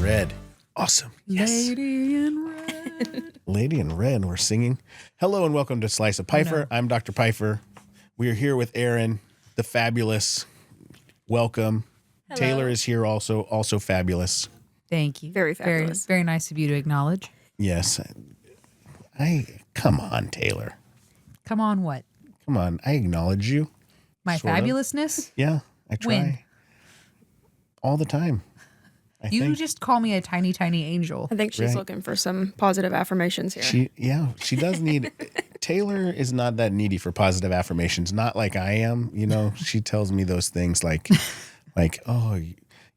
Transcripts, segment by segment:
red. Awesome. Yes. Lady in red. Lady in red. We're singing. Hello and welcome to Slice of Piefer. I'm Dr. Piefer. We are here with Erin, the fabulous. Welcome. Hello. Taylor is here also fabulous. Thank you. Very fabulous. Very nice of you to acknowledge. Yes. Come on, Taylor. Come on, what? Come on. I acknowledge you. My Sort of. fabulousness? Yeah, I try. When? All the time. You think just call me a tiny, tiny angel. I think she's looking for some positive affirmations here. she does need. Taylor is not that needy for positive affirmations. Not like I am. You know, she tells me those things like, oh,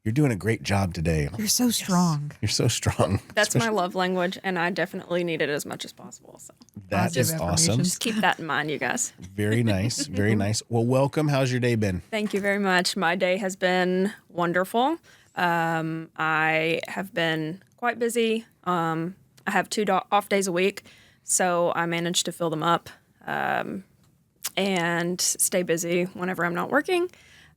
you're doing a great job today. You're so strong. You're so strong. That's my love language, and I definitely need it as much as possible. So That Positive is awesome. affirmations. just keep that in mind, you guys. Very nice. Very nice. Well, welcome. How's your day been? Thank you very much. My day has been wonderful. I have been quite busy. I have 2 off days a week, so I managed to fill them up and stay busy whenever I'm not working.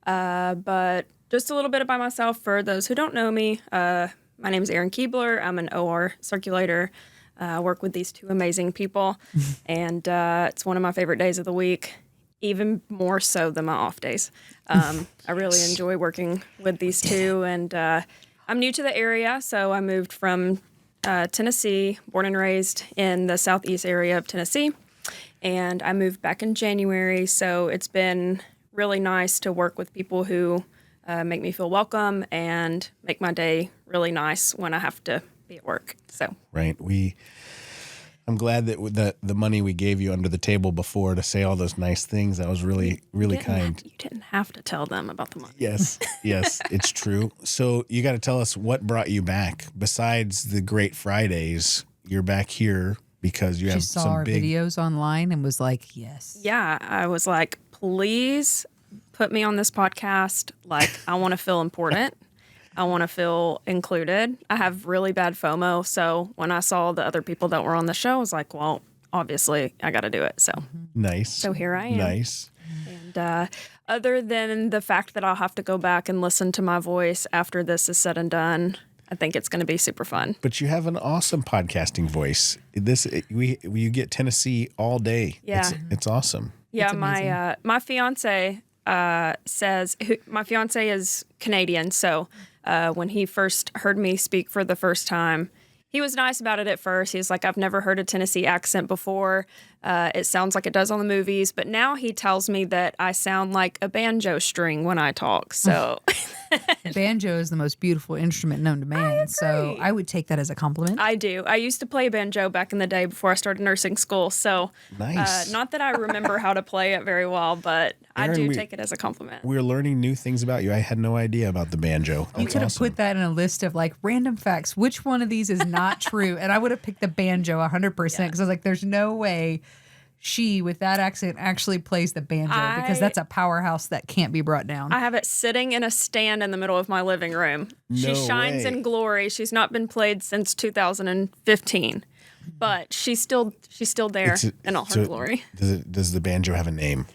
But just a little bit about myself for those who don't know me. My name is Erin Keebler. I'm an OR circulator. I work with these 2 amazing people, and it's one of my favorite days of the week, even more so than my off days. I really enjoy working with these 2, and I'm new to the area, so I moved from Tennessee, born and raised in the southeast area of Tennessee, and I moved back in January, so it's been really nice to work with people who make me feel welcome and make my day really nice when I have to be at work. So Right. I'm glad that the money we gave you under the table before to say all those nice things, that was really kind. You didn't have to tell them about the money. Yes, it's true. So you got to tell us what brought you back. Besides the Great Fridays, you're back here because you She have saw some our big. videos online and was like, yes. Yeah, I was like, please put me on this podcast. Like, I want to feel important. I want to feel included. I have really bad FOMO. So when I saw the other people that were on the show, I was like, well, obviously I got to do it. So Nice. So here I am. Nice. And other than the fact that I'll have to go back and listen to my voice after this is said and done, I think it's going to be super fun. But you have an awesome podcasting voice. You get Tennessee all day. Yeah. It's awesome. Yeah, It's my fiance my fiance is Canadian, so when he first heard me speak for the first time, he was nice about it at first. He was like, I've never heard a Tennessee accent before. It sounds like it does on the movies, but now he tells me that I sound like a banjo string when I talk. So Banjo is the most beautiful instrument known to man, so I would take that as a compliment. I do. I used to play banjo back in the day before I started nursing school. So Nice. not that I remember how to play it very well, but I Erin, do we- take it as a compliment. We're learning new things about you. I had no idea about the banjo. You That's could have awesome. put that in a list of like random facts. Which one of these is not true? And I would have picked the banjo 100% because I was like, there's no way she, with that accent, actually plays the banjo because that's a powerhouse that can't be brought down. I have it sitting in a stand in the middle of my living room. She No shines way. in glory. She's not been played since 2015, but she's still there in all her glory. Does the banjo have a name?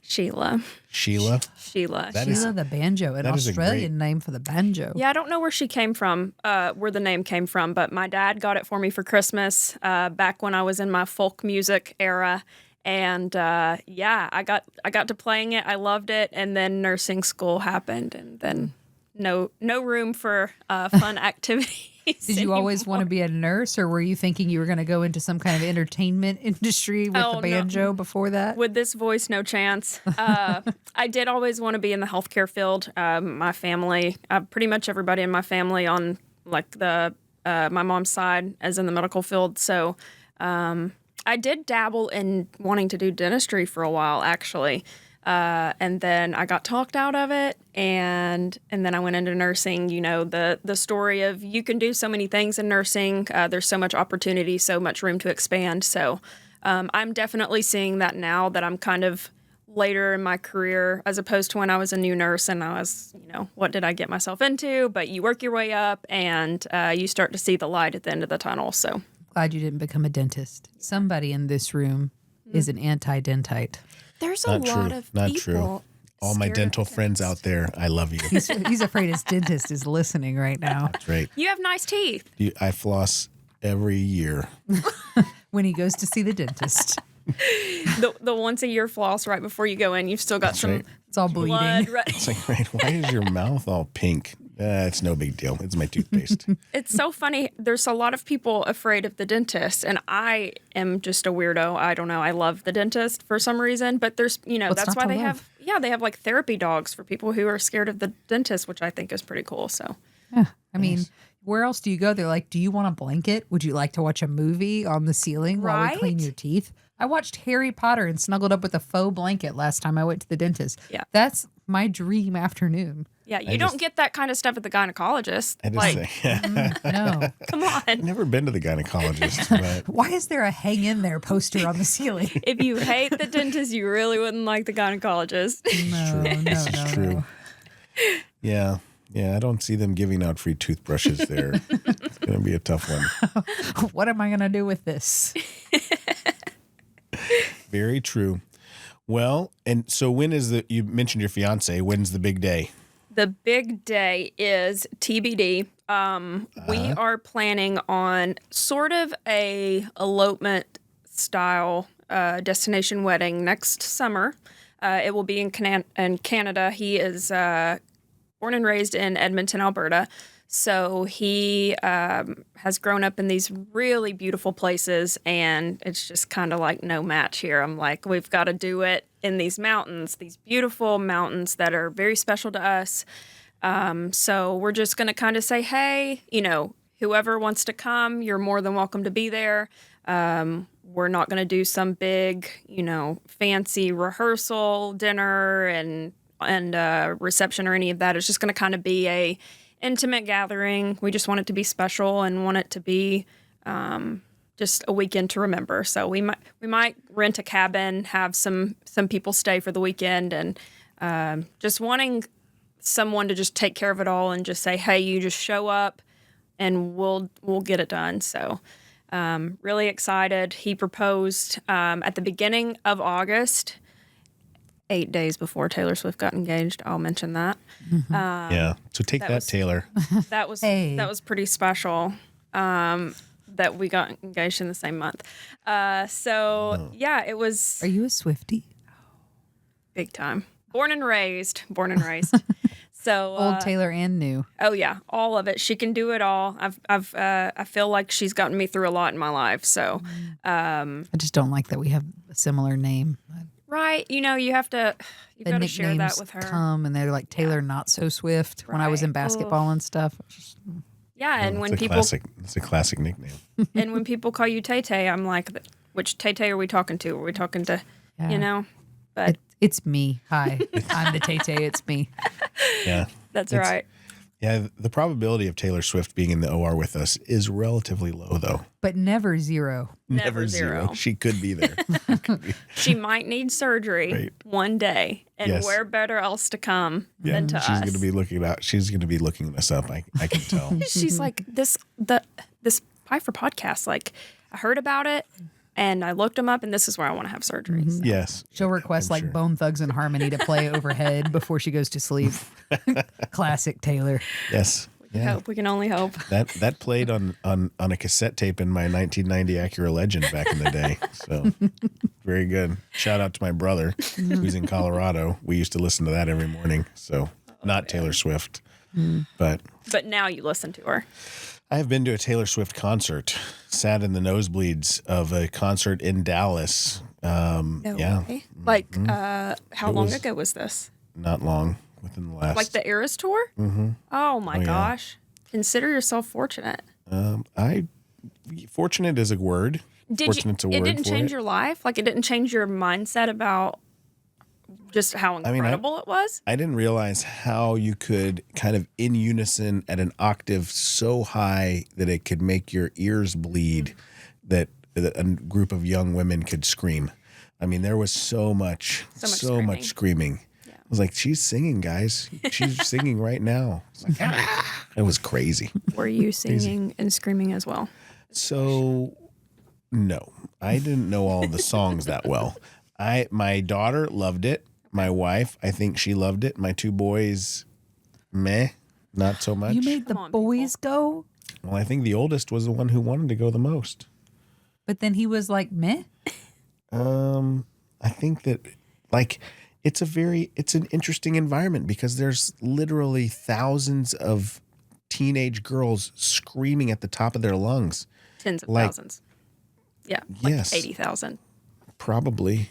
Sheila. Sheila? Sheila. That is- Sheila the banjo, an that is a Australian name for the banjo. Yeah, I don't know where she came from, where the name came from, but my dad got it for me for Christmas back when I was in my folk music era. And I got to playing it. I loved it. And then nursing school happened, and then no room for fun activities. Did you always want to be a nurse, or were you thinking you were going to go into some kind of entertainment industry with Oh, the no. banjo before that? With this voice, no chance. I did always want to be in the healthcare field. My family, pretty much everybody in my family on like the my mom's side is in the medical field. So I did dabble in wanting to do dentistry for a while, actually. And then I got talked out of it, and then I went into nursing. You know, the story of you can do so many things in nursing. There's so much opportunity, so much room to expand. So I'm definitely seeing that now that I'm kind of later in my career, as opposed to when I was a new nurse and I was, what did I get myself into? But you work your way up, and you start to see the light at the end of the tunnel. So Glad you didn't become a dentist. Somebody in this room is an anti-dentite. there's a Not lot true. of Not people. true. all my Scared of dental the friends dentist. out there, I love you. He's afraid his dentist is listening right now. That's right. You have nice teeth. I floss every year. When he goes to see the dentist. The once a year floss right before you go in. You've still got some right. It's all bleeding. blood. Right. It's like, right, why is your mouth all pink? It's no big deal. It's my toothpaste. It's so funny. There's a lot of people afraid of the dentist, and I am just a weirdo. I don't know. I love the dentist for some reason, but there's, What's that's not why to they love? they have like therapy dogs for people who are scared of the dentist, which I think is pretty cool. So Yeah. I mean, where else do you go? They're like, do you want a blanket? Would you like to watch a movie on the ceiling while we clean Right? your teeth? I watched Harry Potter and snuggled up with a faux blanket last time I went to the dentist. Yeah. That's my dream afternoon. yeah, you don't get that kind of stuff at the gynecologist. I just Like, say, No. come on. never been to the gynecologist, but Why is there a hang in there poster on the ceiling? If you hate the dentist, you really wouldn't like the gynecologist. No, no, this is true. Yeah. Yeah, I don't see them giving out free toothbrushes there. It's going to be a tough one. What am I going to do with this? Very true. Well, and so you mentioned your fiance, when's the big day? The big day is TBD. We are planning on sort of a elopement style destination wedding next summer. It will be in Canada. He is born and raised in Edmonton, Alberta. So he has grown up in these really beautiful places, and it's just kind of like no match here. I'm like, we've got to do it in these mountains, these beautiful mountains that are very special to us. So we're just going to kind of say, hey, whoever wants to come, you're more than welcome to be there. We're not going to do some big, fancy rehearsal dinner and reception or any of that. It's just going to kind of be a intimate gathering. We just want it to be special and want it to be just a weekend to remember. So we might rent a cabin, have some people stay for the weekend, and just wanting someone to just take care of it all and just say, hey, you just show up and we'll get it done. So really excited. He proposed at the beginning of August, 8 days before Taylor Swift got engaged. I'll mention that. Yeah. So take that, Taylor. That was Hey. that was pretty special. That we got engaged in the same month. Yeah, it was Are you a Swiftie? big time. Born and raised. So Old Taylor and new. oh yeah, all of it. She can do it all. I feel like she's gotten me through a lot in my life. So I just don't like that we have a similar name. right, you have to The got to share nicknames that with her. come and they're like Taylor Not So Swift when I was in Right. basketball and stuff. Yeah, and when It's a people classic. It's a classic nickname. and when people call you Tay Tay, I'm like, which Tay Tay are we talking to? Are we talking to, Yeah. But It's me. Hi. I'm the Tay Tay. It's me. Yeah. that's right. Yeah. The probability of Taylor Swift being in the OR with us is relatively low, though. But never zero. Never zero. She could be there. She might need surgery Right. one day, and Yes. where better else to come than to She's us? going to be looking out. She's going to be looking us up. I can tell. She's like this Piefer podcast. Like I heard about it, and I looked them up, and this is where I want to have surgery. So. Yes. She'll request I'm like sure. Bone Thugs and Harmony to play overhead before she goes to sleep. Classic Taylor. Yes. Yeah. Hope we can only hope. That played on a cassette tape in my 1990 Acura Legend back in the day. So very good. Shout out to my brother who's in Colorado. We used to listen to that every morning. So not Taylor Swift, but But now you listen to her. I have been to a Taylor Swift concert. Sat in the nosebleeds of a concert in Dallas. Yeah, way. Like how long was- ago was this? not long within the last. Like the Eras tour? Mm-hmm. Oh my yeah. gosh! Consider yourself fortunate. Fortunate is a word. Fortunate's a word It didn't for change it. your life. Like it didn't change your mindset about just how mean, incredible it was. I didn't realize how you could kind of in unison at an octave so high that it could make your ears bleed, that a group of young women could scream. I mean, there was so much screaming. I was like, she's singing, guys. She's singing right now. It's like, it was crazy. Were you singing and screaming as well? So, no, I didn't know all the songs that well. My daughter loved it. My wife, I think she loved it. My 2 boys, meh, not so much. You made the boys go? Well, I think the oldest was the one who wanted to go the most. But then he was like, meh? I think that, like, it's an interesting environment because there's literally thousands of teenage girls screaming at the top of their lungs. Tens of thousands. Yeah. Yes. Like 80,000. Probably.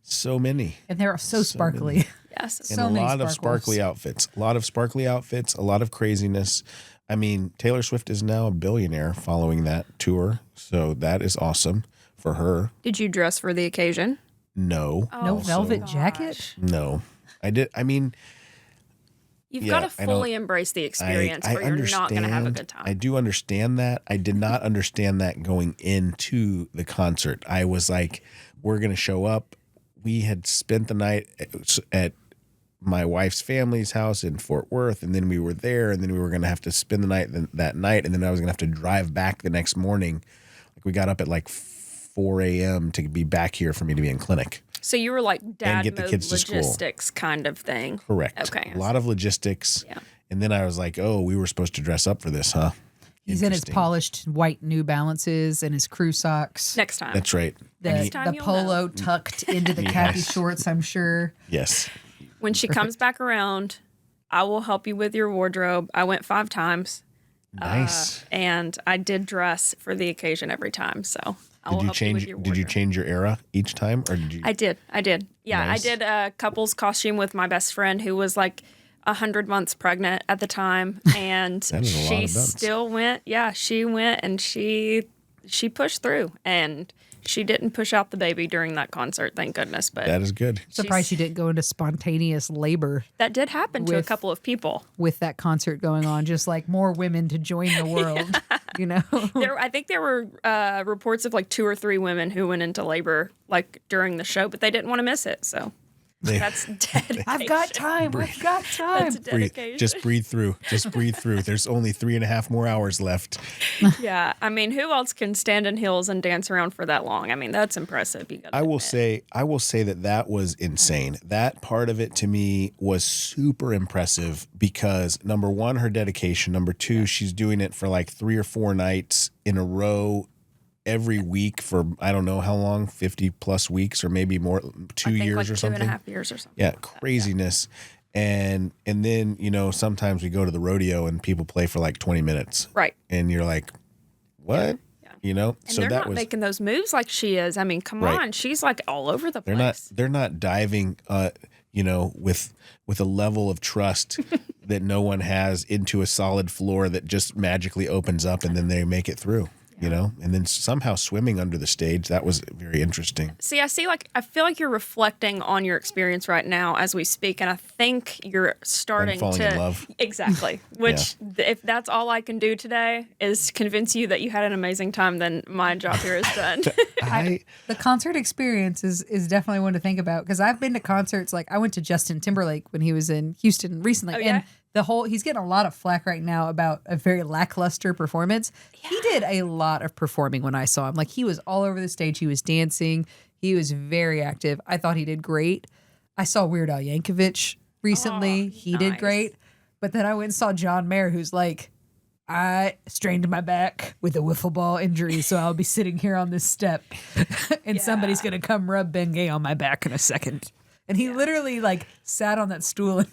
So many. And they're so sparkly. Many. Yes. And So a many lot of sparkles. sparkly outfits. A lot of sparkly outfits, a lot of craziness. I mean, Taylor Swift is now a billionaire following that tour. So that is awesome for her. Did you dress for the occasion? No. No velvet jacket? No. I did. I mean, You've Yeah, got to I don't- fully embrace the experience I or you're not going to have a good time. I do understand that. I did not understand that going into the concert. I was like, we're going to show up. We had spent the night at my wife's family's house in Fort Worth, and then we were there, and then we were going to have to spend the night that night, and then I was going to have to drive back the next morning. Like, we got up at like 4 a.m. to be back here for me to be in clinic. So you were like dad get the mode kids to school. logistics kind of thing. Correct. Okay. A lot of logistics. Yeah. And then I was like, oh, we were supposed to dress up for this, huh? He's in his Interesting. polished white New Balances and his crew socks. Next time. That's right. The, time the you'll polo tucked into the khaki Yes. shorts, I'm sure. Yes. When she comes back around, I will help you with your wardrobe. I went 5 times. Nice. And I did dress for the occasion every time. So I will help you with your Did you wardrobe. change your era each time, or did you? I did. Yeah, Nice. I did a couple's costume with my best friend who was like 100 months pregnant at the time, and That is a lot she of months. still went. Yeah, she went and she pushed through, and she didn't push out the baby during that concert, thank goodness. But That is good. Surprised you didn't go into spontaneous labor that did happen to a With- couple of people. with that concert going on. Just like more women to join the world, you know? I think there were reports of like 2 or 3 women who went into labor like during the show, but they didn't want to miss it. So They- that's dedication. I've got time. I've got time. That's dedication. Just breathe through. Just breathe through. There's only 3.5 more hours left. Yeah, I mean, who else can stand in heels and dance around for that long? I mean, that's impressive. You gotta I will admit. say that was insane. That part of it to me was super impressive because number one, her dedication. Number two, she's doing it for like 3 or 4 nights in a row every week for I don't know how long, 50 plus weeks or maybe more, 2 I think years like or something. 2.5 years or something. Yeah, craziness. And then, you know, sometimes we go to the rodeo and people play for like 20 minutes. Right. And you're like, what? Yeah. You know? And they're not making those moves like she is. I mean, come Right. on. She's like all over the place. they're not diving you know, with a level of trust that no one has into a solid floor that just magically opens up and then they make it through. You know, and then somehow swimming under the stage. That was very interesting. See, I feel like you're reflecting on your experience right now as we speak, and I think you're starting falling to in love. Exactly. Which, if that's all I can do today is convince you that you had an amazing time, then my job here is done. The concert experience is definitely one to think about because I've been to concerts. Like I went to Justin Timberlake when he was in Houston recently, Oh, yeah? and he's getting a lot of flack right now about a very lackluster performance. Yeah. He did a lot of performing when I saw him. Like he was all over the stage. He was dancing. He was very active. I thought he did great. I saw Weird Al Yankovic recently. He did nice. great. But then I went and saw John Mayer, who's like, I strained my back with a wiffle ball injury, so I'll be sitting here on this step, and somebody's gonna come rub Ben Gay on my back in a second. And he literally like sat on that stool. And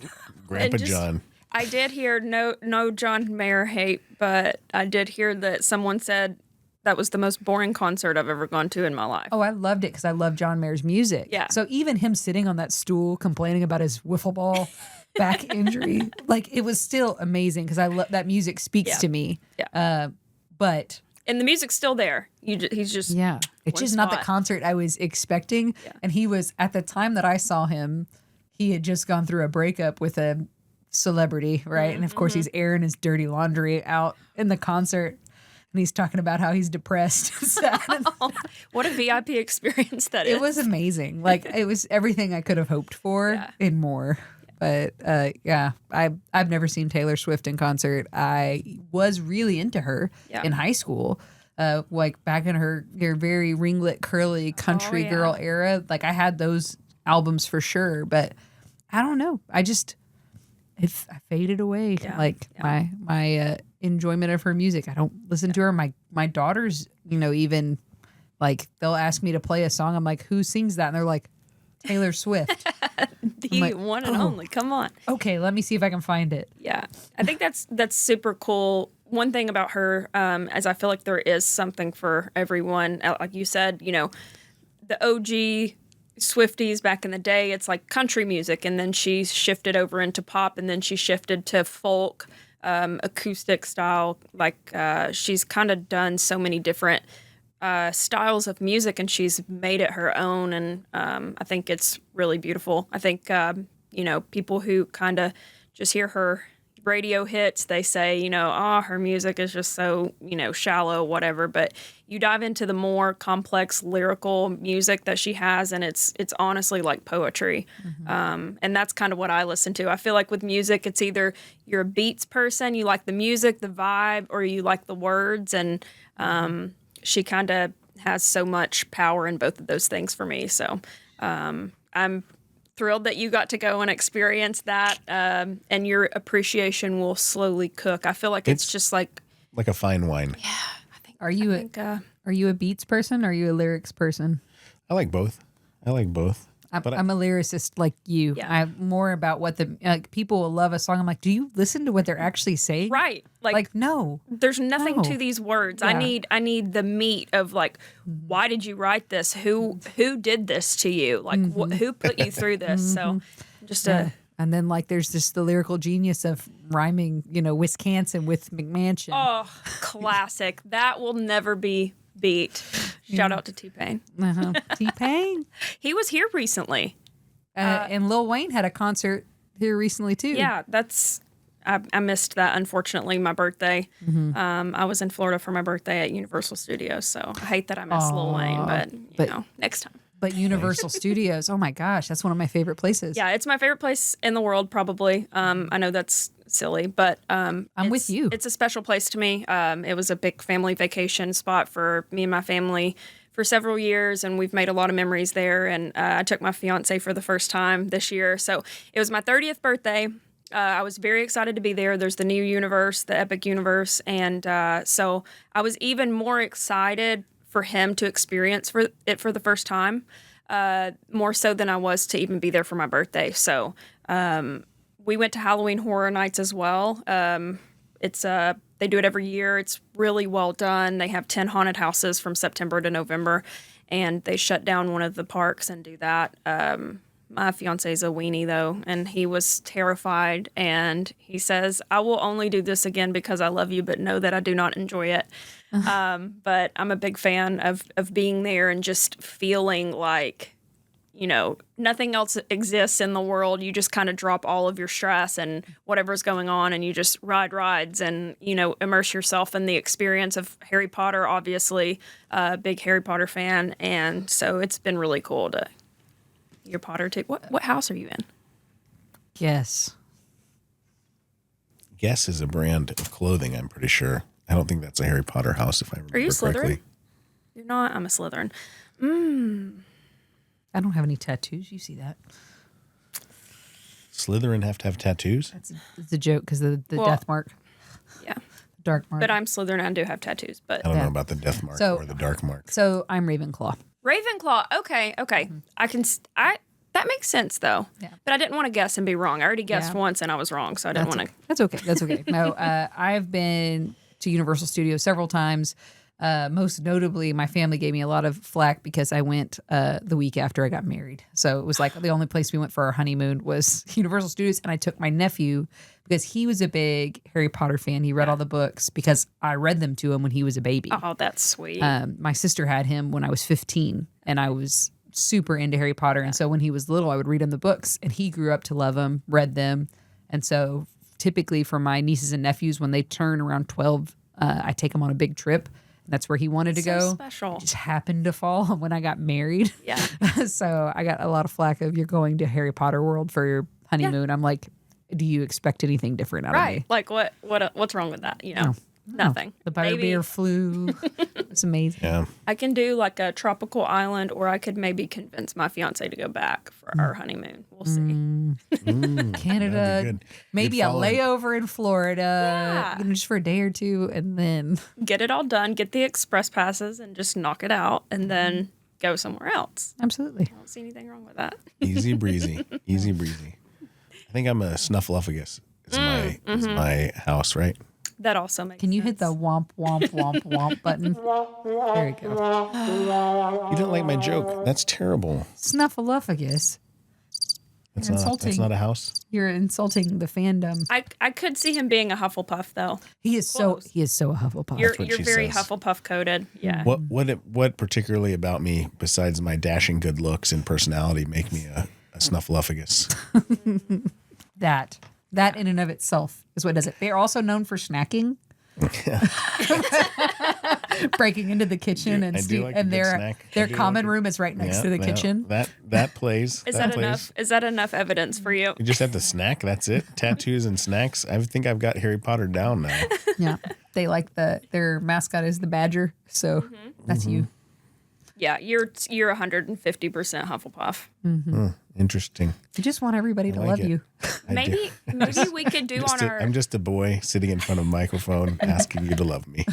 Grandpa just- John. I did hear no John Mayer hate, but I did hear that someone said that was the most boring concert I've ever gone to in my life. oh, I loved it because I love John Mayer's music. Yeah. So even him sitting on that stool complaining about his wiffle ball back injury, like it was still amazing because I love that music speaks Yeah. to me. Yeah. But And the music's still there. He's just yeah, it's one just not the spot. concert I was expecting. Yeah. And he was at the time that I saw him, he had just gone through a breakup with a celebrity, right? And of course, he's airing his dirty laundry out in the concert. And he's talking about how he's depressed. and sad. What a VIP experience that is. It was amazing. Like it was everything I could have hoped for Yeah. and more. But yeah, I've never seen Taylor Swift in concert. I was really into her Yeah. in high school. Like back in her very ringlet curly country Oh, yeah. girl era. Like I had those albums for sure, but I don't know. I faded away. My enjoyment of her music. I don't listen to her. My daughters, even like they'll ask me to play a song. I'm like, who sings that? And they're like, Taylor Swift. The one and only. Come on. Okay, let me see if I can find it. Yeah, I think that's super cool. One thing about her, is I feel like there is something for everyone. Like you said, the OG Swifties back in the day, it's like country music, and then she shifted over into pop, and then she shifted to folk, acoustic style. Like she's kind of done so many different styles of music, and she's made it her own, and I think it's really beautiful. I think people who kind of just hear her radio hits, they say her music is just so shallow, whatever, but you dive into the more complex lyrical music that she has, and it's honestly like poetry. And that's kind of what I listen to. I feel like with music, it's either you're a beats person, you like the music, the vibe, or you like the words, and she kind of has so much power in both of those things for me. So I'm thrilled that you got to go and experience that, and your appreciation will slowly cook. I feel like it's just like a fine wine. Yeah, I think. Are you a beats person? Or are you a lyrics person? I like both. I'm a lyricist like you. Yeah. I'm more about what people will love a song. I'm like, do you listen to what they're actually saying? Right. Like no. There's nothing No. to these words. Yeah. I need the meat of like, why did you write this? Who did this to you? Like who put you through this? So just And then there's just the lyrical genius of rhyming, Wisconsin with McMansion. Classic. That will never be beat. Shout out to T-Pain. T-Pain. He was here recently. And Lil Wayne had a concert here recently too. Yeah, I missed that, unfortunately, my birthday. I was in Florida for my birthday at Universal Studios, so I hate that I missed Lil Wayne, but next time. But Universal Studios, oh my gosh, that's one of my favorite places. Yeah, it's my favorite place in the world, probably. I know that's silly, but I'm with you. It's a special place to me. It was a big family vacation spot for me and my family for several years, and we've made a lot of memories there. And I took my fiance for the first time this year. So it was my 30th birthday. I was very excited to be there. There's the new universe, the Epic Universe. And so I was even more excited for him to experience it for the first time, more so than I was to even be there for my birthday. So we went to Halloween Horror Nights as well. They do it every year. It's really well done. They have 10 haunted houses from September to November, and they shut down one of the parks and do that. My fiance's a weenie, though, and he was terrified, and he says, I will only do this again because I love you, but know that I do not enjoy it. But I'm a big fan of being there and just feeling like, nothing else exists in the world. You just kind of drop all of your stress and whatever's going on, and you just ride rides and, immerse yourself in the experience of Harry Potter, obviously, a big Harry Potter fan. And so it's been really cool to your Potter too. What house are you in? Yes. Guess is a brand of clothing, I'm pretty sure. I don't think that's a Harry Potter house, if I remember Are you correctly. Slytherin? You're not? I'm a Slytherin. I don't have any tattoos. You see that? Slytherin have to have tattoos? It's a joke because the death mark. Yeah. Dark mark. But I'm Slytherin. I do have tattoos. But I don't know about the death mark or the dark mark. So I'm Ravenclaw. Ravenclaw. Okay. That makes sense though. Yeah. But I didn't want to guess and be wrong. I already guessed once and I was wrong, so I didn't want to. That's okay. That's okay. No, I've been to Universal Studios several times. Most notably, my family gave me a lot of flack because I went the week after I got married. So it was like the only place we went for our honeymoon was Universal Studios, and I took my nephew because he was a big Harry Potter fan. He read all the books because I read them to him when he was a baby. Oh, that's sweet. My sister had him when I was 15, and I was super into Harry Potter. And so when he was little, I would read him the books, and he grew up to love them, read them. And so typically for my nieces and nephews, when they turn around 12, I take them on a big trip. And that's where he wanted to go. Special. It just happened to fall when I got married. Yeah. So I got a lot of flack of, you're going to Harry Potter World for your honeymoon. I'm like, do you expect anything different out of me? Like what's wrong with that? Nothing. The butterbeer flew. It's amazing. Yeah. I can do like a tropical island, or I could maybe convince my fiance to go back for our honeymoon. We'll see. Canada, That'd be good. maybe You'd a follow him. layover in Florida, Yeah. just for a day or two, and then Get it all done, get the express passes, and just knock it out, and then go somewhere else. absolutely. I don't see anything wrong with that. Easy breezy. Easy breezy. I think I'm a snuffleupagus. It's my house, right? That also makes Can you sense. hit the womp womp womp womp button? There you go. You didn't like my joke. That's terrible. Snuffleupagus. That's You're not insulting. a house. You're insulting the fandom. I could see him being a Hufflepuff though. He is Close. so a Hufflepuff. You're what she very says. Hufflepuff coded. Yeah. What particularly about me, besides my dashing good looks and personality, make me a snuffleupagus? That in and of itself is what does it. They're also known for snacking. Breaking into the kitchen I do like a good snack. I their do common like it. room is right next Yeah, to the no, kitchen. That plays. Is that that plays. enough? Is that enough evidence for you? You just have to snack. That's it. Tattoos and snacks. I think I've got Harry Potter down now. Yeah. They like their mascot is the badger, so that's you. Yeah, you're 150% Hufflepuff. Interesting. You just want everybody to like love it. you. I Maybe we could do on our I'm just a boy sitting in front of a microphone asking you to love me.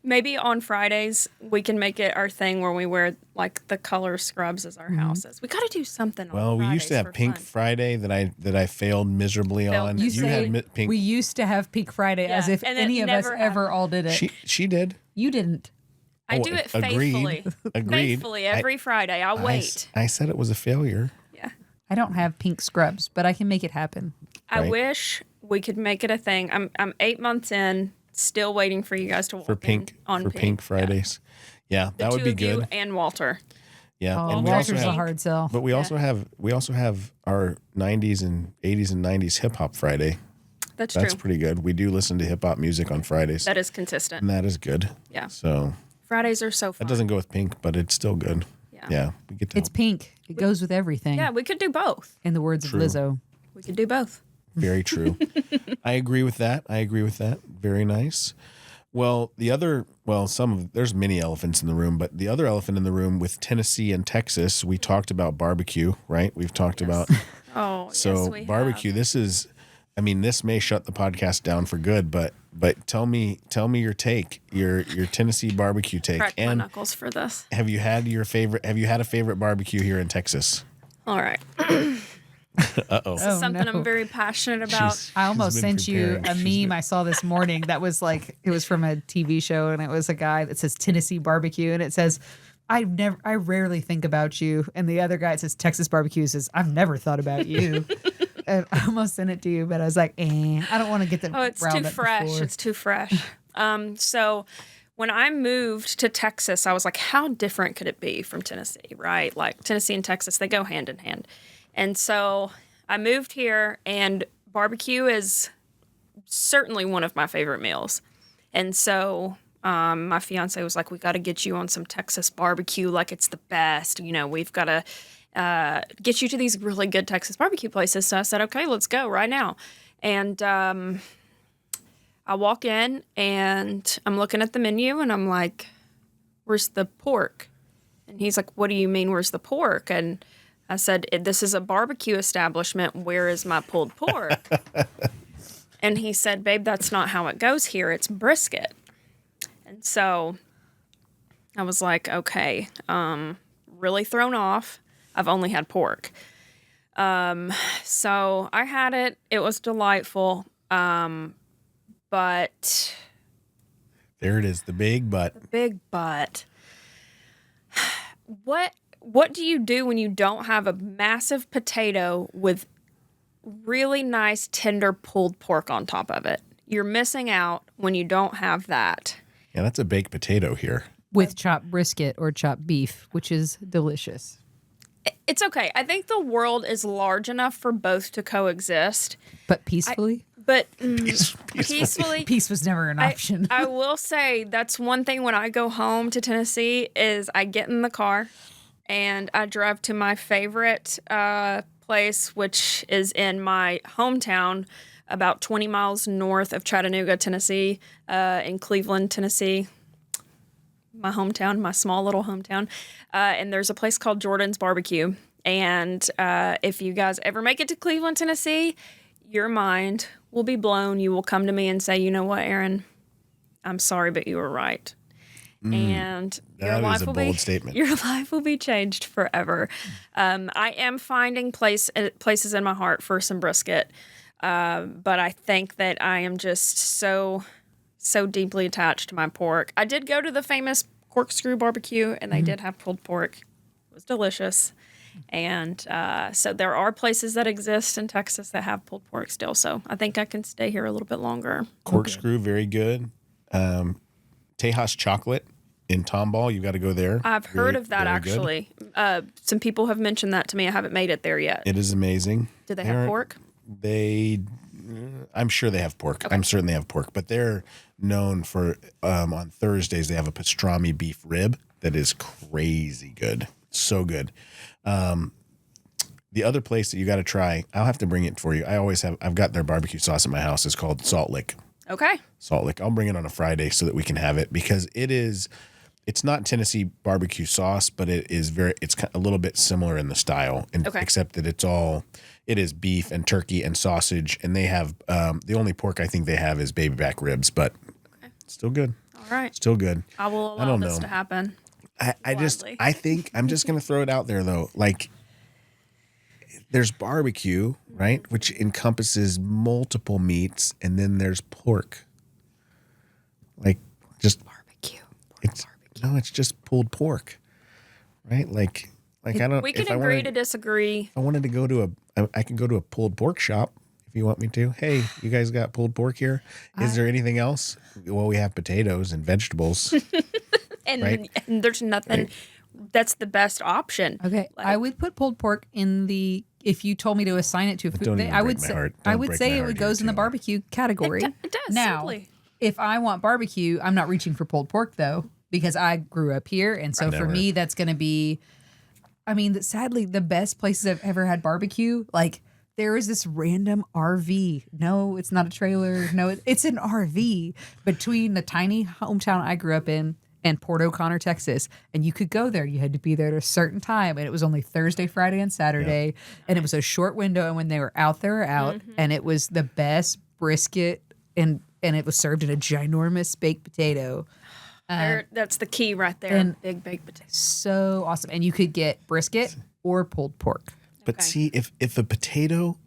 maybe on Fridays we can make it our thing where we wear like the color scrubs as our houses. We got to do something. Well, on we used to Fridays have for Pink fun. Friday that I failed miserably on. You You say had Pink. we used to have Peak Friday as Yeah, if and it any of us never ever all did it. she did. You didn't. I Oh, do it agreed. faithfully. Agreed. Faithfully every Friday. I'll wait. I said it was a failure. Yeah. I don't have pink scrubs, but I can make it happen. I Right. wish we could make it a thing. I'm 8 months in, still waiting for you guys to walk For Pink in on for Pink Yeah. Fridays. Yeah, The that would two be of you good. and Walter. Yeah, Oh, and we also Walter's a have, hard sell. but we also have our 90s and 80s and 90s hip hop Friday. That's That's true. pretty good. We do listen to hip hop music on Fridays, That is consistent. and that is good. Yeah. So Fridays are so fun. that doesn't go with Pink, but it's still good. Yeah. We get to It's pink. It goes with everything. Yeah, we could do both. In the words True. of Lizzo. We could do both. Very true. I agree with that. Very nice. Well, there's many elephants in the room, but the other elephant in the room with Tennessee and Texas, we talked about barbecue, right? We've talked about Oh, so yes, we barbecue. have. This may shut the podcast down for good, but tell me your take, your Tennessee barbecue take, Crack my and knuckles for this. have you had a favorite barbecue here in Texas? All right. Oh, Something no. I'm very passionate about. I almost She's been sent you preparing. a She's meme I saw this morning that was like, it was from a TV show and it was a guy that says Tennessee barbecue and it says, I rarely think about you. And the other guy, it says Texas barbecue says, I've never thought about you. And I almost sent it to you, but I was like, I don't want to get the Oh, it's too riled up fresh. before. It's too fresh. So when I moved to Texas, I was like, how different could it be from Tennessee, right? Like Tennessee and Texas, they go hand in hand. And so I moved here, and barbecue is certainly one of my favorite meals. And so my fiance was like, we got to get you on some Texas barbecue like it's the best. You know, we've got to get you to these really good Texas barbecue places. So I said, okay, let's go right now. And I walk in, and I'm looking at the menu, and I'm like, where's the pork? And he's like, what do you mean, where's the pork? And I said, this is a barbecue establishment. Where is my pulled pork? And he said, babe, that's not how it goes here. It's brisket. And so I was like, okay, really thrown off. I've only had pork. So I had it. It was delightful. But There it is, the big butt. big but. What do you do when you don't have a massive potato with really nice tender pulled pork on top of it? You're missing out when you don't have that. Yeah, that's a baked potato here. With chopped brisket or chopped beef, which is delicious. It's okay. I think the world is large enough for both to coexist. But peacefully? But Peacefully. peacefully, Peace was never an option. I will say that's one thing when I go home to Tennessee is I get in the car and I drive to my favorite place, which is in my hometown about 20 miles north of Chattanooga, Tennessee, in Cleveland, Tennessee. My hometown, my small little hometown. And there's a place called Jordan's Barbecue. And if you guys ever make it to Cleveland, Tennessee, your mind will be blown. You will come to me and say, you know what, Erin, I'm sorry, but you were right. And your life will be statement. Your life will be changed forever. I am finding places in my heart for some brisket, but I think that I am just so deeply attached to my pork. I did go to the famous Corkscrew Barbecue, and they did have pulled pork. It was delicious. And so there are places that exist in Texas that have pulled pork still. So I think I can stay here a little bit longer. Corkscrew, very good. Tejas Chocolate in Tomball, you got to go there. I've heard of that, actually. Some people have mentioned that to me. I haven't made it there yet. It is amazing. Do they have pork? I'm sure they have pork. Okay. I'm certain they have pork, but they're known for, on Thursdays, they have a pastrami beef rib that is crazy good. So good. The other place that you got to try, I'll have to bring it for you. I've got their barbecue sauce in my house. It's called Salt Lick. Okay. Salt Lick. I'll bring it on a Friday so that we can have it, because it's not Tennessee barbecue sauce, but it's a little bit similar in the style, except that it is beef and turkey and sausage, and they have the only pork I think they have is baby back ribs, but still good. All right. Still good. I will allow this to happen. I think I'm just going to throw it out there though. Like, there's barbecue, right? Which encompasses multiple meats, and then there's pork. Like, just barbecue. It's just pulled pork, right? Like I don't. We can agree to disagree. If I wanted to go I can go to a pulled pork shop if you want me to. Hey, you guys got pulled pork here? Is there anything else? Well, we have potatoes and vegetables. And there's nothing that's the best option. Okay. I would put pulled pork in if you told me to assign it to a food, I would say it goes in the barbecue category. It does. Now, simply. If I want barbecue, I'm not reaching for pulled pork though, because I grew up here. And so for me, that's going to be, sadly, the best places I've ever had barbecue, like, there is this random RV. No, it's not a trailer. No, it's an RV between the tiny hometown I grew up in and Port O'Connor, Texas. And you could go there. You had to be there at a certain time. And it was only Thursday, Friday, and Saturday. Yep. And it was a short window. And when they were out, they were out. Mm-hmm. And it was the best brisket. And it was served in a ginormous baked potato. That's the key right there. Big baked potato. So awesome. And you could get brisket or pulled pork. But see, if a potato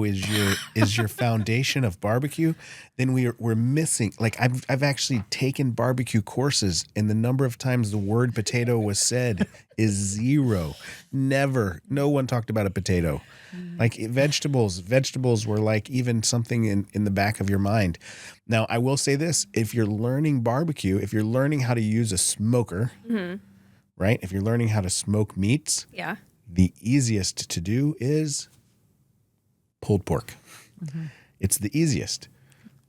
is your foundation of barbecue, then we're missing. Like, I've actually taken barbecue courses, and the number of times the word potato was said is zero. Never. No one talked about a potato. Like, vegetables were like even something in the back of your mind. Now, I will say this: if you're learning barbecue, if you're learning how to use a smoker, right? If you're learning how to smoke meats, the easiest to do is pulled pork. Mm-hmm. It's the easiest.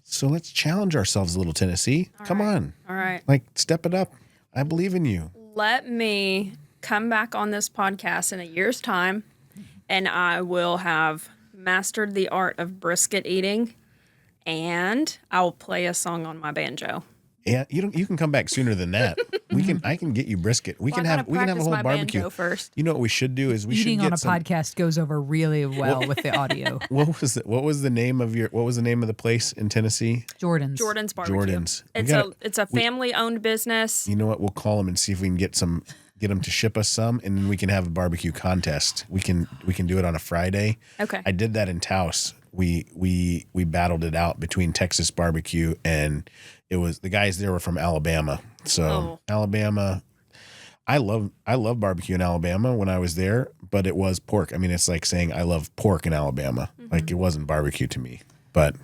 So let's challenge ourselves a little, Tennessee. Come on. All right. Like, step it up. I believe in you. Let me come back on this podcast in a year's time, and I will have mastered the art of brisket eating, and I will play a song on my banjo. Yeah, you can come back sooner than that. I can get you brisket. We can have a whole barbecue first. You know what we should do is eating on a podcast goes over really well with the audio. What was the name of the place in Tennessee? Jordan's Barbecue. Jordan's. It's a family owned business. You know what? We'll call them and see if we can get them to ship us some, and then we can have a barbecue contest. We can do it on a Friday. Okay. I did that in Taos. We battled it out between Texas barbecue, and it was the guys there were from Alabama. So Alabama, I love barbecue in Alabama when I was there, but it was pork. I mean, it's like saying I love pork in Alabama. Mm-hmm. Like, it wasn't barbecue to me, but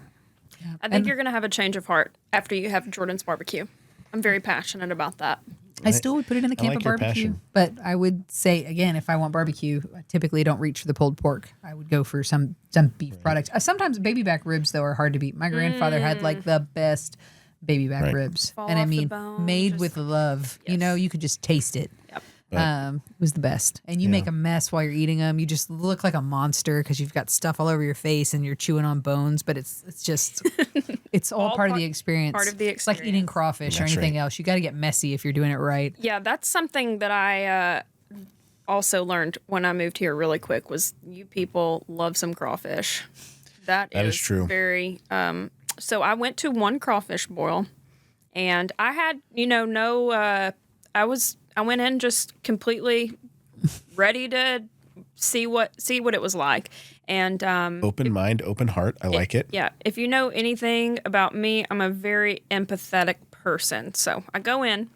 I think you're going to have a change of heart after you have Jordan's Barbecue. I'm very passionate about that. I still would put it in the camp of barbecue, but I would say, again, if I want barbecue, I typically don't reach for the pulled pork. I would go for some beef products. Sometimes baby back ribs, though, are hard to beat. My grandfather had like the best baby back ribs. Fall and I off the mean, bone, made with love. Yes. You could just taste it. Yep. It was the best. And you make a mess while you're eating them. You just look like a monster because you've got stuff all over your face and you're chewing on bones. But it's just, it's all part of the experience. Part of the It's like eating experience. crawfish or That's anything right. else. You got to get messy if you're doing it right. Yeah, that's something that I also learned when I moved here really quick was you people love some crawfish. That is true. Very, so I went to one crawfish boil and I had, I went in just completely ready to see what it was like. And Open mind, open heart. I like it. yeah, if you know anything about me, I'm a very empathetic person. So I go in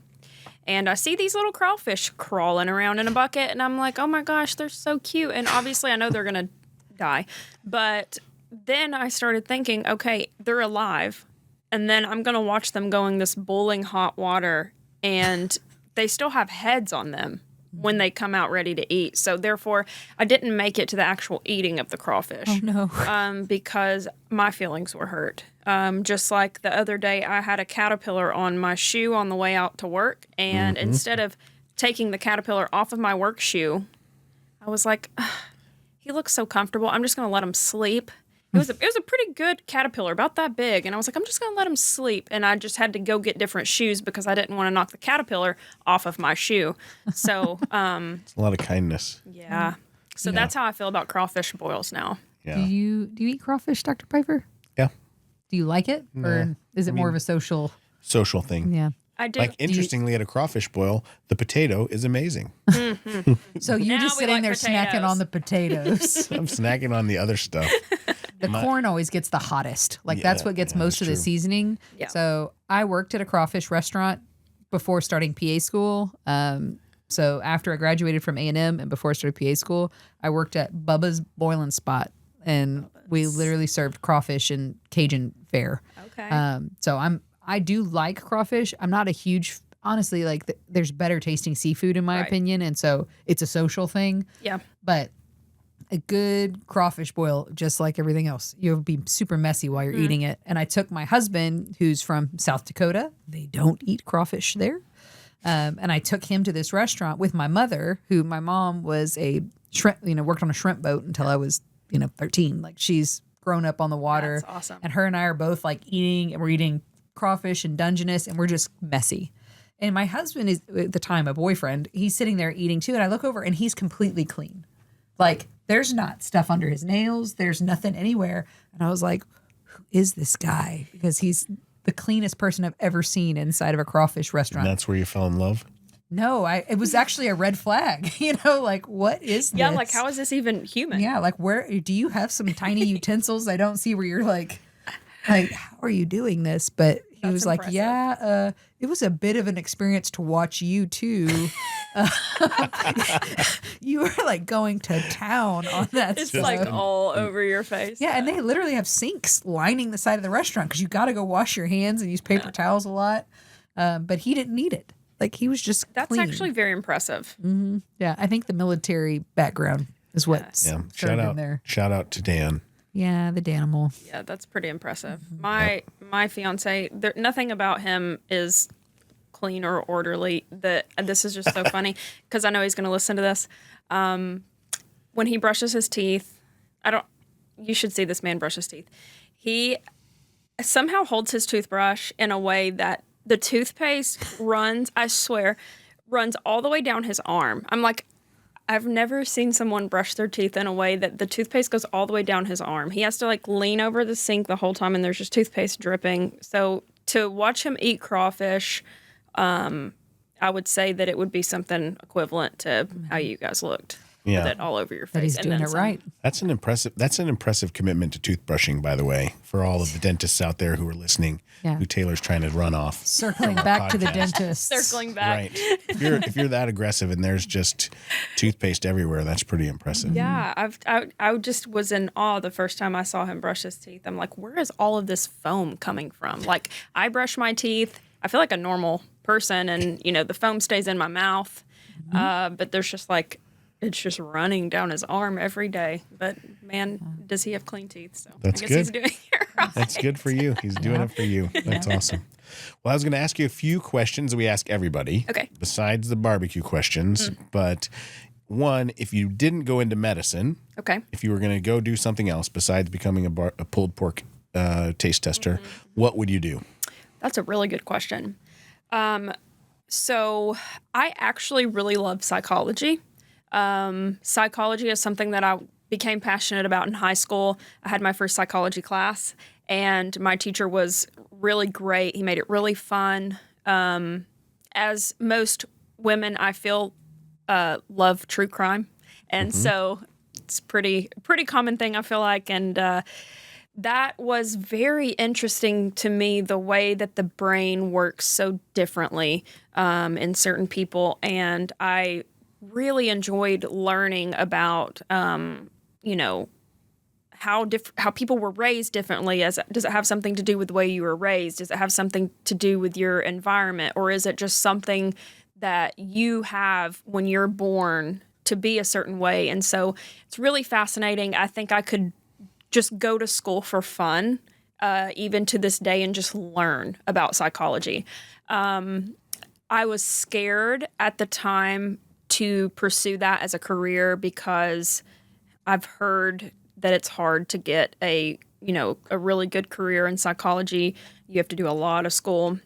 and I see these little crawfish crawling around in a bucket and I'm like, oh my gosh, they're so cute. And obviously I know they're going to die. But then I started thinking, okay, they're alive. And then I'm going to watch them go in this boiling hot water and they still have heads on them when they come out ready to eat. So therefore, I didn't make it to the actual eating of the crawfish. Oh, no. Because my feelings were hurt. Just like the other day, I had a caterpillar on my shoe on the way out to work. And instead of taking the caterpillar off of my work shoe, I was like, "Ugh, he looks so comfortable. I'm just going to let him sleep. It was a pretty good caterpillar, about that big. And I was like, I'm just going to let him sleep. And I just had to go get different shoes because I didn't want to knock the caterpillar off of my shoe. So, It's a lot of kindness. yeah. So that's how I feel about crawfish boils now. Yeah. Do you eat crawfish, Dr. Piefer? Yeah. Do you like it? Or is it more of a social? Social thing. Yeah. I do. Like, interestingly, at a crawfish boil, the potato is amazing. So you're Now just we sitting like there snacking potatoes. on the potatoes. I'm snacking on the other stuff. The corn always gets the hottest. Like that's what gets most of the true. seasoning. Yeah. So I worked at a crawfish restaurant before starting PA school. So after I graduated from A&M and before I started PA school, I worked at Bubba's Boiling Spot, and we literally served crawfish and Cajun fare. Okay. So I do like crawfish. I'm not a huge, honestly, like there's better tasting seafood in my Right. opinion, and so it's a social thing. Yeah. But a good crawfish boil, just like everything else, you'll be super messy while you're eating it. And I took my husband, who's from South Dakota. They don't eat crawfish there. And I took him to this restaurant with my mother, who my mom was a shrimp, worked on a shrimp boat until I was, 13. Like she's grown up on the water. That's awesome. And her and I are both like eating, and we're eating crawfish and Dungeness, and we're just messy. And my husband is, at the time, a boyfriend, he's sitting there eating too. And I look over and he's completely clean. Like there's not stuff under his nails. There's nothing anywhere. And I was like, who is this guy? Because he's the cleanest person I've ever seen inside of a crawfish And restaurant. that's where you fell in love. No, it was actually a red flag. Like what is this? Yeah, like how is this even human? Yeah, like where do you have some tiny utensils? I don't see where you're like how are you doing this? But he That's was like, impressive. yeah, it was a bit of an experience to watch you too. You were like going to town on that It's stuff. like all over your face. Yeah, and they literally have sinks lining the side of the restaurant because you got to go wash your hands and use paper towels a lot. But he didn't need it. Like he was just That's clean. actually very impressive. Yeah, I think the military background is what's Yeah. served in there. Shout out to Dan. Yeah, the Danimal. Yeah, that's pretty impressive. My fiance, nothing about him is clean or orderly. This is just so funny because I know he's going to listen to this. When he brushes his teeth, you should see this man brush his teeth. He somehow holds his toothbrush in a way that the toothpaste runs all the way down his arm. I'm like, I've never seen someone brush their teeth in a way that the toothpaste goes all the way down his arm. He has to like lean over the sink the whole time and there's just toothpaste dripping. So to watch him eat crawfish, I would say that it would be something equivalent to how you guys looked. Yeah. With it all over your face. That he's and doing then it some. right. That's an impressive commitment to toothbrushing, by the way, for all of the dentists out there who are listening, Yeah. who Taylor's trying to run off. Circling back to the podcast. dentist. Circling back. Right. If you're that aggressive and there's just toothpaste everywhere, that's pretty impressive. Yeah, I just was in awe the first time I saw him brush his teeth. I'm like, where is all of this foam coming from? Like, I brush my teeth. I feel like a normal person, and the foam stays in my mouth. But there's just like it's just running down his arm every day. But man, does he have clean teeth? So That's I guess good. he's doing it right. That's good for you. He's doing it for you. That's awesome. Well, I was going to ask you a few questions that we ask everybody. Okay. Besides the barbecue questions. But one, if you didn't go into medicine, Okay. if you were going to go do something else besides becoming a pulled pork taste tester, what would you do? That's a really good question. So I actually really love psychology. Psychology is something that I became passionate about in high school. I had my first psychology class, and my teacher was really great. He made it really fun. As most women, I feel, love true crime, and so it's pretty common thing, I feel like, and that was very interesting to me, the way that the brain works so differently in certain people. And I really enjoyed learning about, how people were raised differently. Does it have something to do with the way you were raised? Does it have something to do with your environment? Or is it just something that you have when you're born to be a certain way? And so it's really fascinating. I think I could just go to school for fun, even to this day, and just learn about psychology. I was scared at the time to pursue that as a career because I've heard that it's hard to get a really good career in psychology. You have to do a lot of school.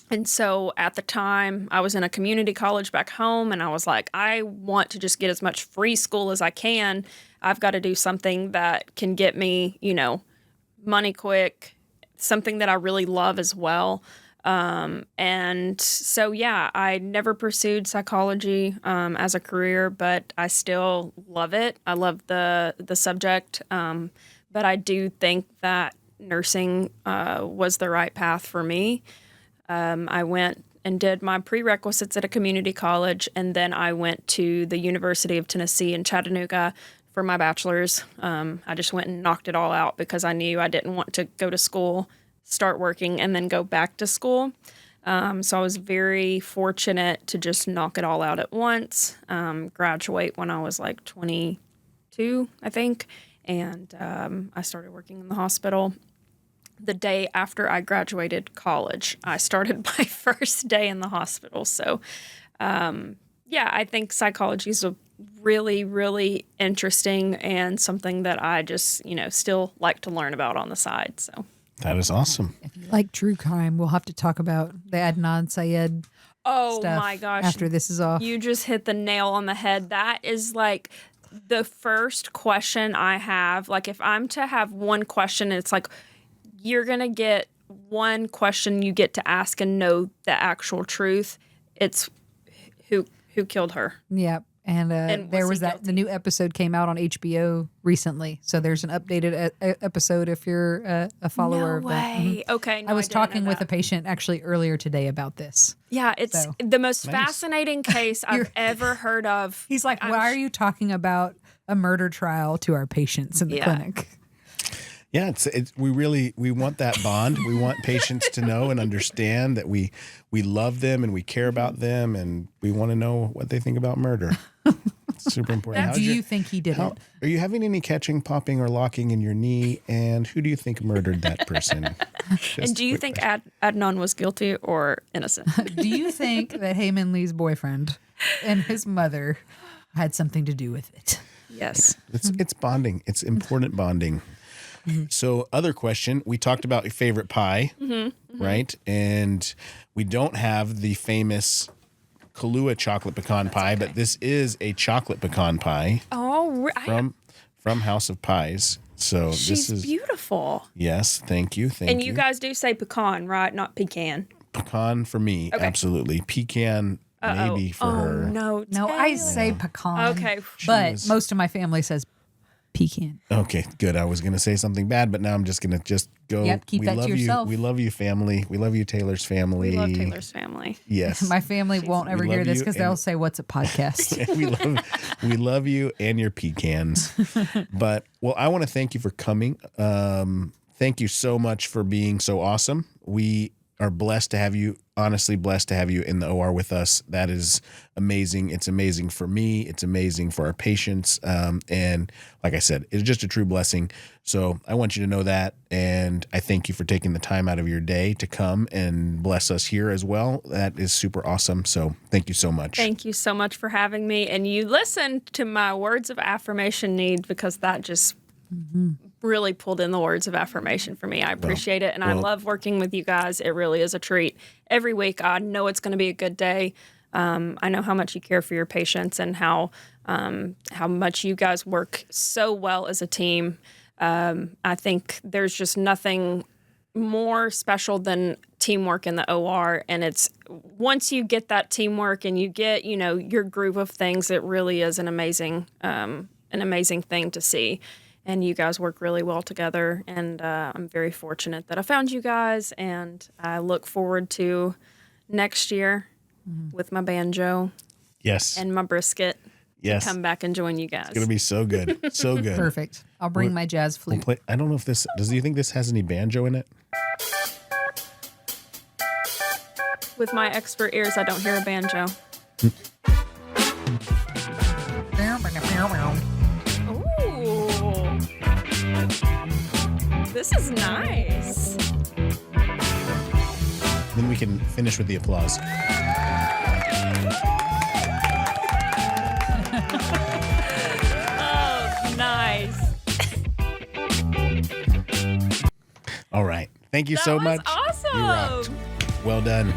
And so at the time, I was in a community college back home, and I was like, I want to just get as much free school as I can. I've got to do something that can get me, money quick, something that I really love as well. And so, yeah, I never pursued psychology as a career, but I still love it. I love the subject. But I do think that nursing was the right path for me. I went and did my prerequisites at a community college, and then I went to the University of Tennessee in Chattanooga for my bachelor's. I just went and knocked it all out because I knew I didn't want to go to school, start working, and then go back to school. So I was very fortunate to just knock it all out at once, graduate when I was like 22, I think, and I started working in the hospital. The day after I graduated college, I started my first day in the hospital. So, I think psychology is a really, really interesting and something that I just, still like to learn about on the side. So That is awesome. If you like true crime, we'll have to talk about the Adnan Syed stuff my gosh. after this is off. You just hit the nail on the head. That is like the first question I have. Like, if I'm to have one question, it's like, you're going to get one question you get to ask and know the actual truth. It's who killed her. Yeah. And there was the new episode came out on HBO recently. So there's an updated episode if you're a follower of that. No way. Okay. No, I was didn't know talking with that. a patient actually earlier today about this. Yeah, it's the most fascinating case I've ever heard of. He's like, why are you talking about a murder trial to our patients in the clinic? Yeah, we want that bond. We want patients to know and understand that we love them and we care about them, and we want to know what they think about murder. It's super important. Do you think he did it? Are you having any catching, popping, or locking in your knee? And who do you think murdered that person? And do you think Adnan was guilty or innocent? Do you think that Heyman Lee's boyfriend and his mother had something to do with it? Yes. It's bonding. It's important bonding. So, other question, we talked about your favorite pie, right? And we don't have the famous Kahlua chocolate pecan pie, but this is a chocolate pecan pie from House of Pies. So she's this is beautiful. Yes, thank you. And you guys do say pecan, right? Not pecan. Pecan for me, absolutely. Pecan maybe for her. No, I say pecan. Okay. But most of my family says pecan. Okay, good. I was going to say something bad, but now I'm just going to go. Yep, keep that to yourself. We love you, family. We love you, Taylor's family. We love Taylor's family. Yes. My family won't ever hear this because they'll say, "What's a podcast?" we love you and your pecans. But I want to thank you for coming. Thank you so much for being so awesome. We are blessed to have you honestly blessed to have you in the OR with us. That is amazing. It's amazing for me. It's amazing for our patients. And like I said, it's just a true blessing. So I want you to know that. And I thank you for taking the time out of your day to come and bless us here as well. That is super awesome. So thank you so much. Thank you so much for having me. And you listened to my words of affirmation need, because that just really pulled in the words of affirmation for me. I appreciate it. And I love working with you guys. It really is a treat. Every week, I know it's going to be a good day. I know how much you care for your patients and how much you guys work so well as a team. I think there's just nothing more special than teamwork in the OR. And it's once you get that teamwork and you get, your groove of things, it really is an amazing thing to see. And you guys work really well together. And I'm very fortunate that I found you guys. And I look forward to next year with my banjo. Yes. And my brisket. Yes. Come back and join you guys. It's going to be so good. So good. Perfect. I'll bring my jazz flute. I don't know if do you think this has any banjo in it? With my expert ears, I don't hear a banjo. Ooh. This is nice. Then we can finish with the applause. Oh, nice. All right. Thank you so much. Awesome. You rocked. Well done.